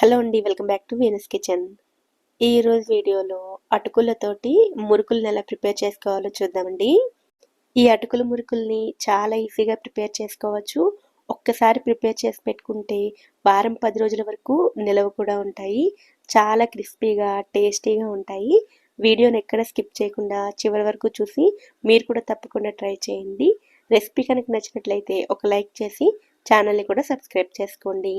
Hello అండి, welcome back to Venus kitchen. ఈరోజు వీడియోలో అటుకులతోటి మురుకులను ఎలా ప్రిపేర్ చేసుకోవాలో చూద్దామండి. ఈ అటుకుల మురుకుల్ని చాలా ఈజీగా ప్రిపేర్ చేసుకోవచ్చు. ఒక్కసారి ప్రిపేర్ చేసి పెట్టుకుంటే వారం 10 రోజుల వరకు నిలవ కూడా ఉంటాయి. చాలా క్రిస్పీగా టేస్టీగా ఉంటాయి. వీడియోని ఎక్కడ స్కిప్ చేయకుండా చివరి వరకు చూసి మీరు కూడా తప్పకుండా ట్రై చేయండి. రెసిపీ కనుక నచ్చినట్లయితే ఒక లైక్ చేసి ఛానల్ని కూడా సబ్స్క్రైబ్ చేసుకోండి.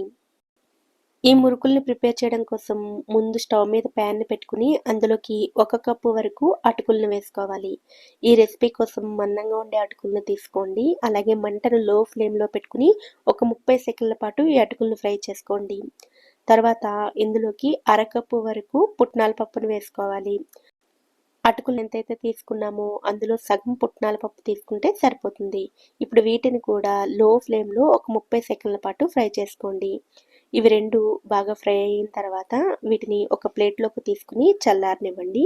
ఈ మురుకుల్ని ప్రిపేర్ చేయడం కోసం ముందు స్టవ్ మీద ప్యాన్ని పెట్టుకుని అందులోకి 1 కప్పు వరకు అటుకులను వేసుకోవాలి. ఈ రెసిపీ కోసం మందంగా ఉండే అటుకులను తీసుకోండి. అలాగే మంటను లో ఫ్లేమ్లో పెట్టుకుని ఒక 30 సెకండ్ల పాటు ఈ అటుకులను ఫ్రై చేసుకోండి. తర్వాత ఇందులోకి 1/2 కప్పు వరకు పుట్నాల పప్పును వేసుకోవాలి. అటుకులు ఎంతైతే తీసుకున్నామో అందులో సగం పుట్నాల పప్పు తీసుకుంటే సరిపోతుంది. ఇప్పుడు వీటిని కూడా లో ఫ్లేమ్లో ఒక 30 సెకండ్ల పాటు ఫ్రై చేసుకోండి. ఇవి రెండు బాగా ఫ్రై అయిన తర్వాత వీటిని ఒక ప్లేట్లోకి తీసుకుని చల్లారనివ్వండి.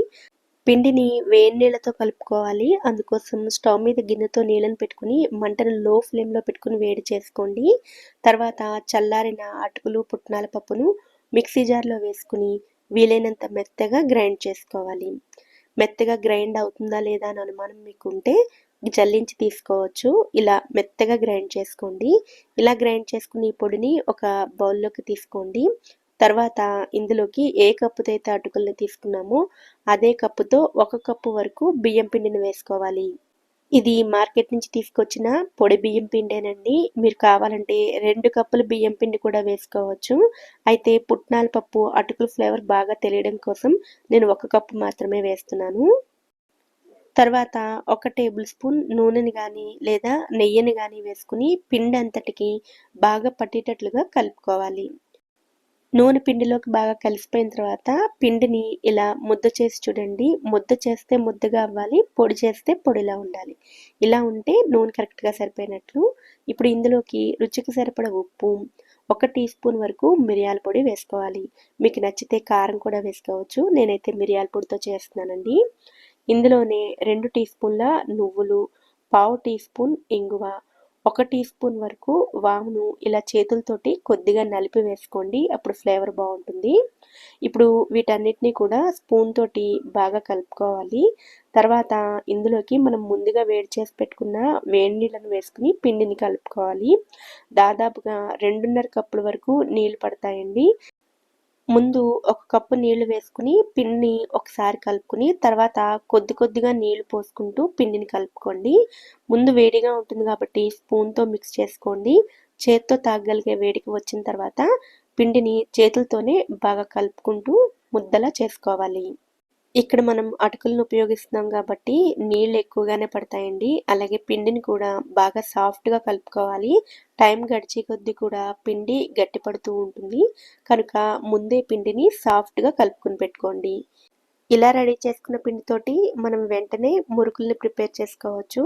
పిండిని వేడి నీళ్ళతో కలుపుకోవాలి. అందుకోసం స్టవ్ మీద గిన్నెతో నీళ్ళని పెట్టుకుని మంటను లో ఫ్లేమ్లో పెట్టుకుని వేడి చేసుకోండి. తర్వాత చల్లారిన అటుకులు పుట్నాల పప్పును మిక్సీ జార్లో వేసుకుని వీలైనంత మెత్తగా గ్రైండ్ చేసుకోవాలి. మెత్తగా గ్రైండ్ అవుతుందా లేదా అని అనుమానం మీకు ఉంటే జల్లించి తీసుకోవచ్చు. ఇలా మెత్తగా గ్రైండ్ చేసుకోండి. ఇలా గ్రైండ్ చేసుకుని ఈ పొడిని ఒక బౌల్లోకి తీసుకోండి. తర్వాత ఇందులోకి ఏ కప్పుతో అయితే అటుకుల్ని తీసుకున్నామో అదే కప్పుతో 1 కప్పు వరకు బియ్యం పిండిని వేసుకోవాలి. ఇది మార్కెట్ నుంచి తీసుకొచ్చిన పొడి బియ్యం పిండేనండి. మీరు కావాలంటే 2 కప్పుల బియ్యం పిండి కూడా వేసుకోవచ్చు. అయితే పుట్నాల పప్పు అటుకుల ఫ్లేవర్ బాగా తెలియడం కోసం నేను 1 కప్పు మాత్రమే వేస్తున్నాను. తర్వాత 1 టేబుల్ స్పూన్ నూనెని కానీ లేదా నెయ్యిని కానీ వేసుకుని పిండి అంతటికి బాగా పట్టేటట్లుగా కలుపుకోవాలి. నూనె పిండిలోకి బాగా కలిసిపోయిన తర్వాత పిండిని ఇలా ముద్ద చేసి చూడండి. ముద్ద చేస్తే ముద్దగా అవ్వాలి, పొడి చేస్తే పొడిలా ఉండాలి. ఇలా ఉంటే నూనె కరెక్ట్గా సరిపోయినట్లు. ఇప్పుడు ఇందులోకి రుచికి సరిపడ ఉప్పు, 1 టీ స్పూన్ వరకు మిరియాల పొడి వేసుకోవాలి. మీకు నచ్చితే కారం కూడా వేసుకోవచ్చు. నేనైతే మిరియాల పొడితో చేస్తున్నానండి. ఇందులోనే 2 టీ స్పూన్ల నువ్వులు, పావు టీ స్పూన్ ఇంగువ, 1 టీ స్పూన్ వరకు వామును ఇలా చేతులతోటి కొద్దిగా నలిపి వేసుకోండి. అప్పుడు ఫ్లేవర్ బాగుంటుంది. ఇప్పుడు వీటన్నిటిని కూడా స్పూన్ తోటి బాగా కలుపుకోవాలి. తర్వాత ఇందులోకి మనం ముందుగా వేడి చేసి పెట్టుకున్న వేడి నీళ్ళను వేసుకుని పిండిని కలుపుకోవాలి. దాదాపుగా 2.5 కప్పుల వరకు నీళ్ళు పడతాయండి. ముందు 1 కప్పు నీళ్లు వేసుకుని పిండిని ఒకసారి కలుపుకుని తర్వాత కొద్దిగా నీళ్లు పోసుకుంటూ పిండిని కలుపుకోండి. ముందు వేడిగా ఉంటుంది కాబట్టి స్పూన్తో మిక్స్ చేసుకోండి. చేత్తో తాగగలిగే వేడికి వచ్చిన తర్వాత పిండిని చేతులతోనే బాగా కలుపుకుంటూ ముద్దలా చేసుకోవాలి. ఇక్కడ మనం అటుకులను ఉపయోగిస్తున్నాం కాబట్టి నీళ్ళు ఎక్కువగానే పడతాయండి. అలాగే పిండిని కూడా బాగా సాఫ్ట్గా కలుపుకోవాలి. టైం గడిచే కొద్దీ కూడా పిండి గట్టిపడుతూ ఉంటుంది. కనుక ముందే పిండిని సాఫ్ట్గా కలుపుకుని పెట్టుకోండి. ఇలా రెడీ చేసుకున్న పిండితోటి మనం వెంటనే మురుకుల్ని ప్రిపేర్ చేసుకోవచ్చు.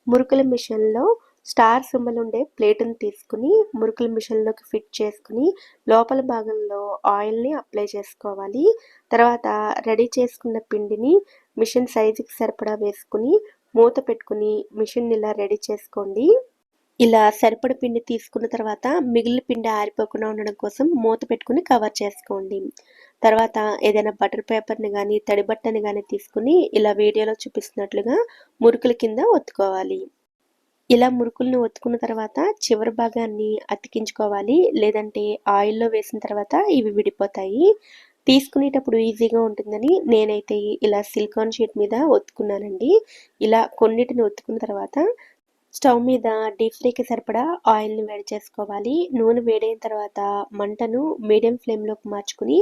మురుకుల మిషన్లో స్టార్ సింబల్ ఉండే ప్లేటును తీసుకుని మురుకుల మిషన్లోకి ఫిట్ చేసుకుని లోపల భాగంలో ఆయిల్ని అప్లై చేసుకోవాలి. తర్వాత రెడీ చేసుకున్న పిండిని మిషన్ సైజుకి సరిపడా వేసుకుని మూత పెట్టుకుని మిషన్ ఇలా రెడీ చేసుకోండి. ఇలా సరిపడ పిండి తీసుకున్న తర్వాత మిగిలిన పిండి ఆరిపోకుండా ఉండడం కోసం మూత పెట్టుకుని కవర్ చేసుకోండి. తర్వాత ఏదైనా బటర్ పేపర్ని కానీ తడి బట్టని కానీ తీసుకుని ఇలా వీడియోలో చూపిస్తున్నట్లుగా మురుకుల కింద ఒత్తుకోవాలి. ఇలా మురుకులను ఒత్తుకున్న తర్వాత చివరి భాగాన్ని అతికించుకోవాలి. లేదంటే ఆయిల్లో వేసిన తర్వాత ఇవి విడిపోతాయి. తీసుకునేటప్పుడు ఈజీగా ఉంటుందని నేనైతే ఇలా సిలికాన్ షీట్ మీద ఒత్తుకున్నానండి. ఇలా కొన్నిటిని ఒత్తుకున్న తర్వాత స్టవ్ మీద డీప్ ఫ్రైకి సరిపడా ఆయిల్ని వేడి చేసుకోవాలి. నూనె వేడైన తర్వాత మంటను మీడియం ఫ్లేమ్లోకి మార్చుకుని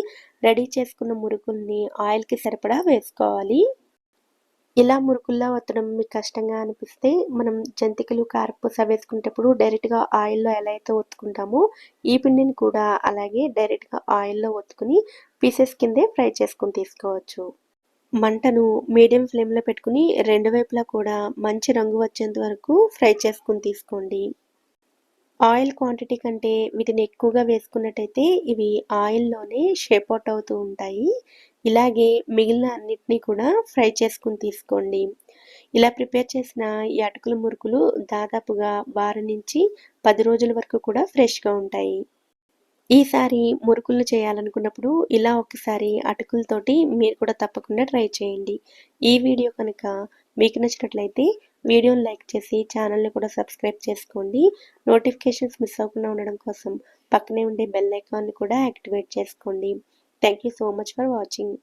రెడీ చేసుకున్న మురుకుల్ని ఆయిల్కి సరిపడా వేసుకోవాలి. ఇలా మురుకుల్లా ఒత్తడం మీకు కష్టంగా అనిపిస్తే మనం జంతికలు, కారపూస వేసుకునేటప్పుడు డైరెక్ట్గా ఆయిల్లో ఎలా అయితే ఒత్తుకుంటామో ఈ పిండిని కూడా అలాగే డైరెక్ట్గా ఆయిల్లో ఒత్తుకుని పీసెస్ కిందే ఫ్రై చేసుకుని తీసుకోవచ్చు. మంటను మీడియం ఫ్లేమ్లో పెట్టుకుని 2 వైపులా కూడా మంచి రంగు వచ్చేంత వరకు ఫ్రై చేసుకుని తీసుకోండి. ఆయిల్ క్వాంటిటీ కంటే వీటిని ఎక్కువగా వేసుకున్నట్టయితే ఇవి ఆయిల్లోనే షేప్ అవుట్ అవుతూ ఉంటాయి. ఇలాగే మిగిలిన అన్నిటినీ కూడా ఫ్రై చేసుకుని తీసుకోండి. ఇలా ప్రిపేర్ చేసిన ఈ అటుకుల మురుకులు దాదాపుగా వారం నుంచి 10 రోజుల వరకు కూడా ఫ్రెష్గా ఉంటాయి. ఈసారి మురుకులు చేయాలనుకున్నప్పుడు ఇలా ఒకసారి అటుకులతోటి మీరు కూడా తప్పకుండా ట్రై చేయండి. ఈ వీడియో కనుక మీకు నచ్చినట్లయితే వీడియోని లైక్ చేసి ఛానల్ని కూడా సబ్స్క్రైబ్ చేసుకోండి. నోటిఫికేషన్స్ మిస్ అవ్వకుండా ఉండడం కోసం పక్కనే ఉండే బెల్ ఐకాన్ని కూడా యాక్టివేట్ చేసుకోండి. Thank you so much for watching.